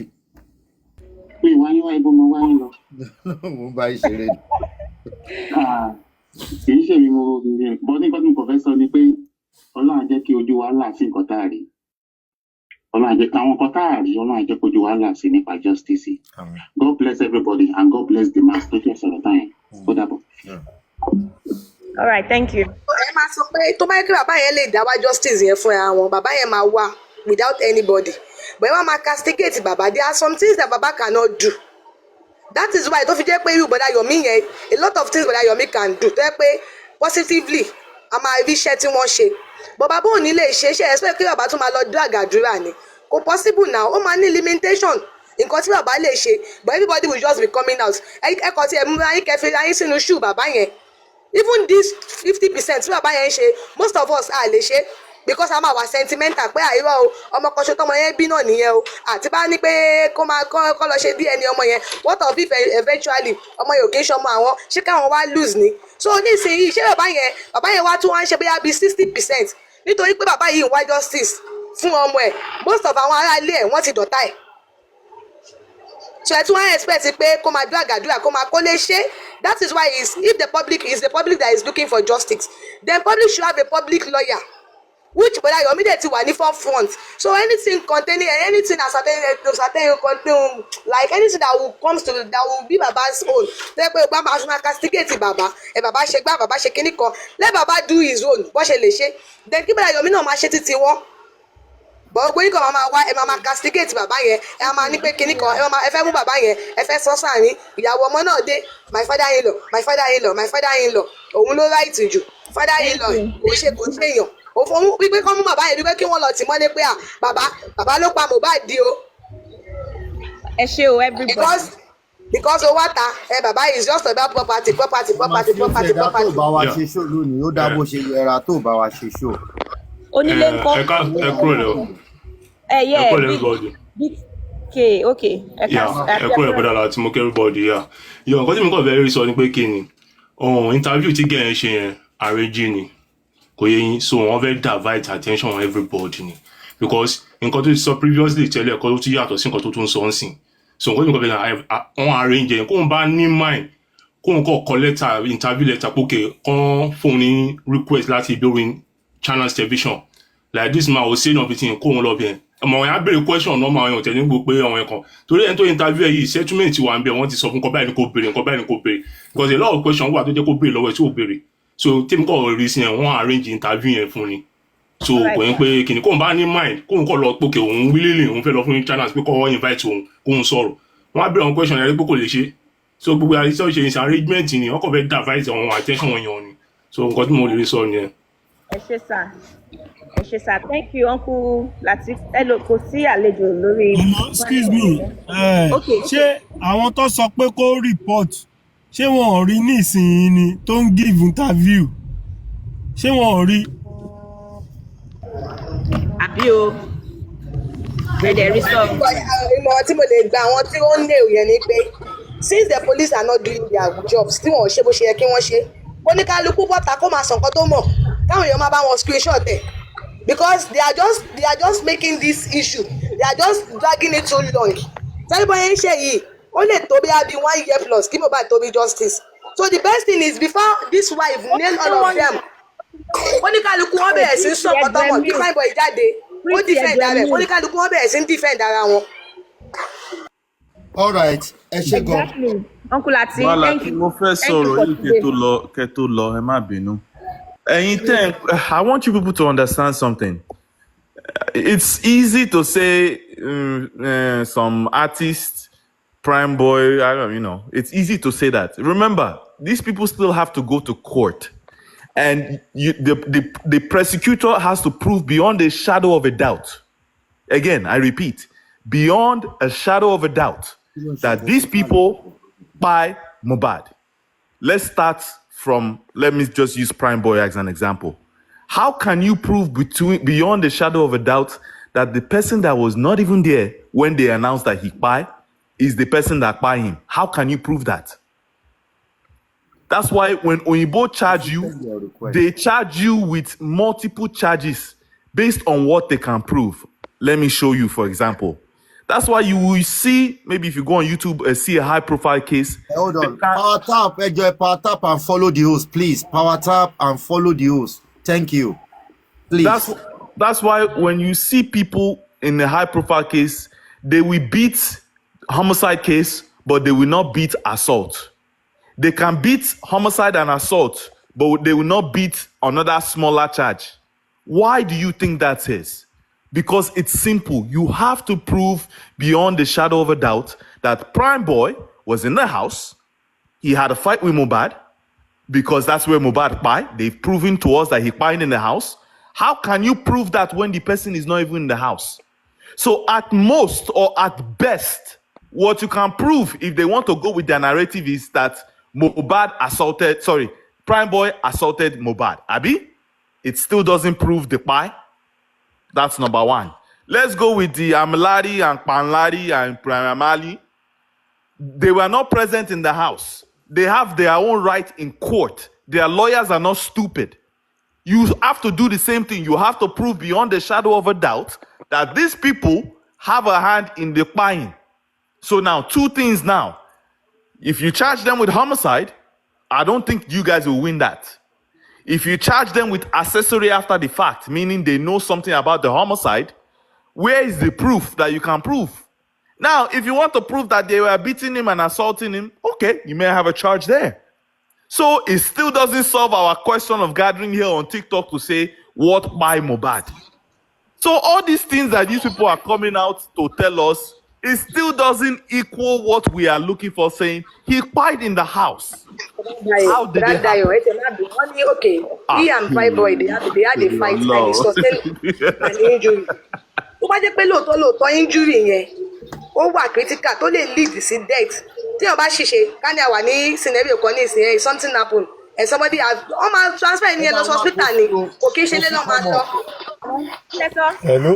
mi wáyé wá ibo mo wáyé lọ. mo bá yín ṣeré ni. kì í ṣe mi mo bọ́ nígbà tí mo kàn fẹ́ sọ ni pé ọlọ́run á jẹ́ kí ojú wa là sí nǹkan tá a rí ọlọ́run á jẹ́ káwọn nǹkan tá a rí ọlọ́run á jẹ́ kí ojú wa là sí nípa justice. God bless everybody and God bless the man tó jẹ́ sọ̀rọ̀ táyẹn ó dàbọ̀. All right, thank you. ẹ máa sọ pé tó bá yẹ kí bàbá yẹn lè dá wá justice yẹn fún ara wọn bàbá yẹn máa wá without anybody but ẹ wá máa castigate bàbá there are some things that baba cannot do that is why tó fi jẹ́ pé irú bọ̀dá Yomi yẹn a lot of things bọ̀dá Yomi can do tó jẹ́ pé positively a máa rí iṣẹ́ tí wọ́n ṣe but bàbá ò ní lè ṣe iṣẹ́ ẹ̀sọ́ kí bàbá tún máa lọ drag àdúrà ni kò possible now ó máa ní limitation nǹkan tí bàbá lè ṣe but everybody will just be coming out ẹ̀kọ́ tí ẹ̀ mú ayé kẹfẹ́ ayé sínú shoe bàbá yẹn even this 50% tí bàbá yẹn ṣe most of us a lè ṣe because a máa wà sentimental pé àìrọ̀ o ọmọ kan ṣe tọmọ yẹn bí náà nìyẹn o àti bá ní pé kó máa kọ́ lọ ṣe DNA ọmọ yẹn what of if eventually ọmọ yẹn ò kí ń ṣọmọ àwọn ṣé káwọn wá lose ni so nísìnyí ṣé bàbá yẹn wá tún wá ń ṣe bóyá bíi 60% nítorí pé bàbá yìí ń wá justice fún ọmọ ẹ̀ most of àwọn ará ilé ẹ̀ wọ́n ti dọ̀tá ẹ̀ so ẹ tún wá expect pé kó máa drag àdúrà kó máa kó lè ṣe that is why if the public is the public that is looking for justice then public should have a public lawyer which bọ̀dá Yomi dẹ̀ ti wà ní forefront so anything containing anything as certain like anything that will come to that will be baba's own tẹ́ pé bàbá máa castigate bàbá bàbá ṣe gbá bàbá ṣe kíní kan let bàbá do his own bó ṣe lè ṣe then kí bọ̀dá Yomi náà máa ṣe títí wọn bọ́ọ̀ pé nǹkan máa wá ẹ máa castigate bàbá yẹn ẹ máa ní pé kinní kan ẹ fẹ́ mú bàbá yẹn ẹ fẹ́ sọ sáàrin ìyàwó ọmọ náà dé my father in law my father in law my father in law òun ló right jù father in law kò ṣe èèyàn òfin wípé kọ́ mú bàbá yẹn wípé kí wọ́n lọ tì mọ́lé pé bàbá ló pa Mohbad di o. ẹ ṣe o everybody. because owó àtà bàbá is just about property. tó bá wa ṣe ṣó lónìí ó dá bó ṣe yẹra tó bá wa ṣe ṣó. onílé ńkọ́. ẹ kúrò lẹ́wọ̀. ẹ kúrò lẹ́wọ̀ okay ẹ kúrò lẹ́wọ̀ dára tí mo kẹ́ everybody yà yọ nǹkan tí mo kàn fẹ́ rí sọ ni pé kí ni interview tí gẹ̀ẹ́ ṣe yẹn àrèjì ni kò yẹ yín so wọ́n fẹ́ divide attention on everybody ni because nǹkan tó ti sọ previously tẹ́lẹ̀ ẹ̀kọ́ tó ti yàtọ̀ sí nǹkan tó tún sọ ń sìn so nǹkan tí mo kàn fẹ́ wọ́n arrange yẹn kóun bá ní mind kóun kọ́ kọ letter interview letter pókè kán fóun ní request láti ibi channels television like this man will say nothing kóun lọ bẹ́ẹ̀ ọmọ yẹn á béèrè question náà máa yàn tẹ̀ nígbò pé àwọn ẹ̀kan torí ẹni tó interview ẹ̀ yìí settlement wà ń bẹ̀ wọ́n ti sọ fún nǹkan báyìí ni kò béèrè nǹkan báyìí ni kò béèrè because a lot of question wà tó jẹ́ kó béèrè lọ́wọ́ ẹ̀ tí ò béèrè so tèmi kọ́ rí sí ẹ̀ wọ́n arrange interview yẹn fún ni so kò yẹn pé kìnnì kóun bá ní mind kóun kọ́ lọ pókè òun wílélì òun fẹ́ lọ fún channels pé kọ́ invite òun kóun sọ̀rọ̀ wọ́n á béèrè àwọn question yẹn pé kò lè ṣe so gbogbo àìsàn ṣe ìṣe arrangement ni wọ́n kàn fẹ́ divide àwọn attention wọn yàn ni so nǹkan tí mo lè sọ nìyẹn. ẹ ṣé sir thank you uncle Lateef hello kò sí àlejò lórí. excuse me ṣé àwọn tó sọ pé kó report ṣé wọn ò rí nísìnyí ni tó ń give interview ṣé wọn ò rí. àbí o ẹ̀dẹ̀ rí sọ. ìmọ̀ràn tí mo lè gba àwọn tí ó ń lé òyìn ni pé since the police are not doing their jobs tí wọn ò ṣe bó ṣe yẹ kí wọ́n ṣe oníkálukú bọ́ta kó máa sọ nǹkan tó mọ̀ káwọn èèyàn máa bá wọn screenshot ẹ̀ because they are just making this issue they are just dragging it too long tẹ́lifọ̀ yẹn ń ṣe yìí ó lè tó bí i 1 year plus kí Mohbad tó bí justice so the best thing is before this wife nail all of them oníkálukú wọn bẹ̀rẹ̀ sí sọ nǹkan tó mọ̀ kí fine boy jáde ó defend ara ẹ̀ oníkálukú wọn bẹ̀rẹ̀ sí defend ara wọn. all right ẹ ṣé gan. exactly uncle Lateef thank you. mo fẹ́ sọ̀rọ̀ yìí kẹ́ tó lọ ẹ má bínú. I want you people to understand something. It's easy to say some artist, prime boy, it's easy to say that. Remember, these people still have to go to court. And the prosecutor has to prove beyond a shadow of a doubt. Again, I repeat, beyond a shadow of a doubt that these people buy Mohbad. Let's start from, let me just use Prime Boy as an example. How can you prove beyond the shadow of a doubt that the person that was not even there when they announced that he buy is the person that buy him? How can you prove that? That's why when Oyinbo charge you, they charge you with multiple charges based on what they can prove. Let me show you, for example. That's why you will see, maybe if you go on YouTube, see a high-profile case. Hold on. Power tap, enjoy power tap and follow the host, please. Power tap and follow the host. Thank you. Please. That's why when you see people in a high-profile case, they will beat homicide case, but they will not beat assault. They can beat homicide and assault, but they will not beat another smaller charge. Why do you think that is? Because it's simple. You have to prove beyond the shadow of a doubt that Prime Boy was in the house. He had a fight with Mohbad because that's where Mohbad buy. They've proven to us that he buying in the house. How can you prove that when the person is not even in the house? So at most or at best, what you can prove if they want to go with their narrative is that Prime Boy assaulted Mohbad. Abi? It still doesn't prove the pie. That's number one. Let's go with the Amladi and Panladi and Pramali. They were not present in the house. They have their own right in court. Their lawyers are not stupid. You have to do the same thing. You have to prove beyond the shadow of a doubt that these people have a hand in the buying. So now, two things now. If you charge them with homicide, I don't think you guys will win that. If you charge them with accessory after the fact, meaning they know something about the homicide, where is the proof that you can prove? Now, if you want to prove that they were beating him and assaulting him, okay, you may have a charge there. So it still doesn't solve our question of gathering here on TikTok to say, what by Mohbad? So all these things that these people are coming out to tell us, it still doesn't equal what we are looking for, saying he died in the house. How did it happen? Okay, he and Prime Boy, they had a fight and he sustained an injury. Tó bá jẹ́ pé lóòótọ́ injury yẹn ó wà critical tó lè lead sí death. Tí wọ́n bá ṣiṣẹ́ ká ní àwa ní scenario kan ní ìsìn something happen and somebody has wọ́n máa transfer ẹni yẹn lọ sí hospital ni kò kí ń ṣe lé lọ́ máa lọ. Hello.